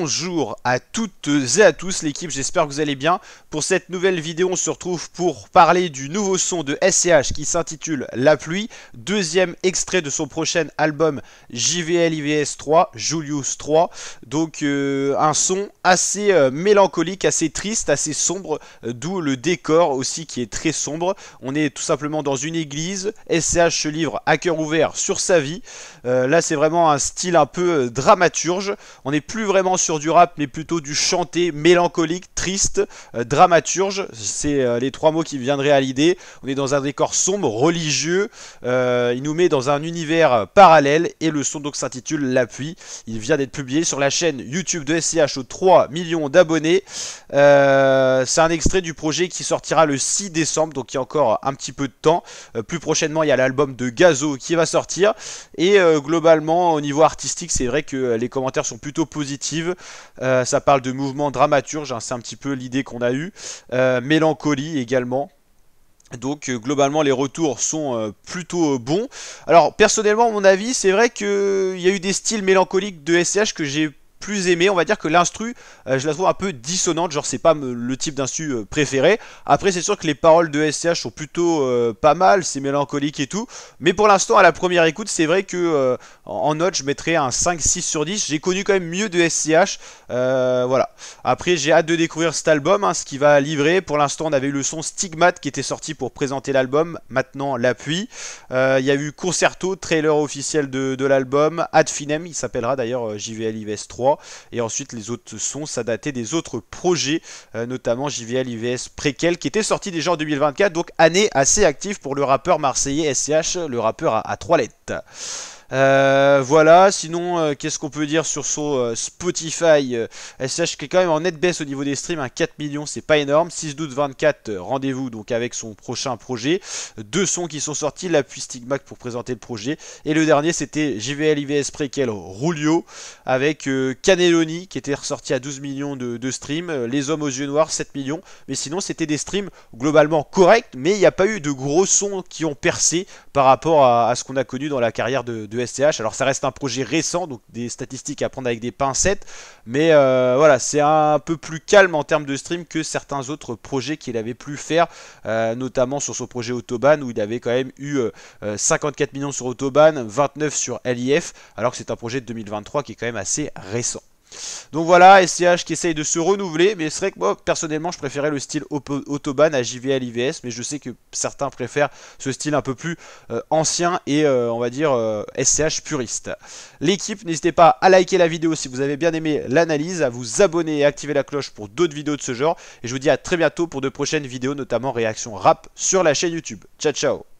Bonjour à toutes et à tous l'équipe, j'espère que vous allez bien. Pour cette nouvelle vidéo, on se retrouve pour parler du nouveau son de SCH qui s'intitule La Pluie. Deuxième extrait de son prochain album JVL IVS 3, Julius 3. Donc un son assez mélancolique, assez triste, assez sombre, d'où le décor aussi qui est très sombre. On est tout simplement dans une église, SCH se livre à cœur ouvert sur sa vie. Là c'est vraiment un style un peu dramaturge. On n'est plus vraiment sur du rap mais plutôt du chanté, mélancolique, triste, dramaturge. C'est les trois mots qui me viendraient à l'idée. On est dans un décor sombre, religieux. Il nous met dans un univers parallèle et le son donc s'intitule La Pluie. Il vient d'être publié sur la chaîne YouTube de SCH aux 3 millions d'abonnés. C'est un extrait du projet qui sortira le 6 décembre, donc il y a encore un petit peu de temps. Plus prochainement, il y a l'album de Gazo qui va sortir. Et globalement, au niveau artistique, c'est vrai que les commentaires sont plutôt positifs. Ça parle de mouvement dramaturge, hein, c'est un petit peu l'idée qu'on a eue. Mélancolie également. Donc globalement les retours sont plutôt bons. Alors personnellement à mon avis c'est vrai qu'il y a eu des styles mélancoliques de SCH que j'ai plus aimé. On va dire que l'instru je la trouve un peu dissonante, genre c'est pas le type d'instru préféré. Après c'est sûr que les paroles de SCH sont plutôt pas mal, c'est mélancolique et tout. Mais pour l'instant à la première écoute c'est vrai que en note je mettrais un 5-6 sur 10. J'ai connu quand même mieux de SCH. Voilà. Après j'ai hâte de découvrir cet album, hein, ce qui va livrer. Pour l'instant on avait eu le son Stigmate qui était sorti pour présenter l'album. Maintenant La Pluie. Il y a eu Concerto, trailer officiel de l'album. Ad Finem, il s'appellera d'ailleurs JVL IVS 3. Et ensuite les autres sons ça datait des autres projets, notamment JVL IVS Préquel qui était sorti déjà en 2024. Donc année assez active pour le rappeur marseillais SCH, le rappeur à 3 lettres. Voilà, sinon qu'est-ce qu'on peut dire sur son Spotify, SCH qui est quand même en nette baisse au niveau des streams, hein, 4 millions c'est pas énorme. 6 d'août 24, rendez-vous donc avec son prochain projet. Deux sons qui sont sortis, La Pluie, Stigmate pour présenter le projet. Et le dernier c'était JVL IVS Préquel Rulio avec Cannelloni qui était ressorti à 12 millions de streams. Les Hommes aux Yeux Noirs 7 millions. Mais sinon c'était des streams globalement corrects, mais il n'y a pas eu de gros sons qui ont percé par rapport à ce qu'on a connu dans la carrière de SCH. Alors ça reste un projet récent, donc des statistiques à prendre avec des pincettes, mais voilà, c'est un peu plus calme en termes de stream que certains autres projets qu'il avait pu faire, notamment sur son projet Autobahn où il avait quand même eu 54 millions sur Autobahn, 29 sur LIF, alors que c'est un projet de 2023 qui est quand même assez récent. Donc voilà, SCH qui essaye de se renouveler, mais c'est vrai que moi personnellement je préférais le style Autobahn à JVL IVS, mais je sais que certains préfèrent ce style un peu plus ancien et on va dire SCH puriste. L'équipe, n'hésitez pas à liker la vidéo si vous avez bien aimé l'analyse, à vous abonner et activer la cloche pour d'autres vidéos de ce genre, et je vous dis à très bientôt pour de prochaines vidéos, notamment réaction rap sur la chaîne YouTube. Ciao ciao.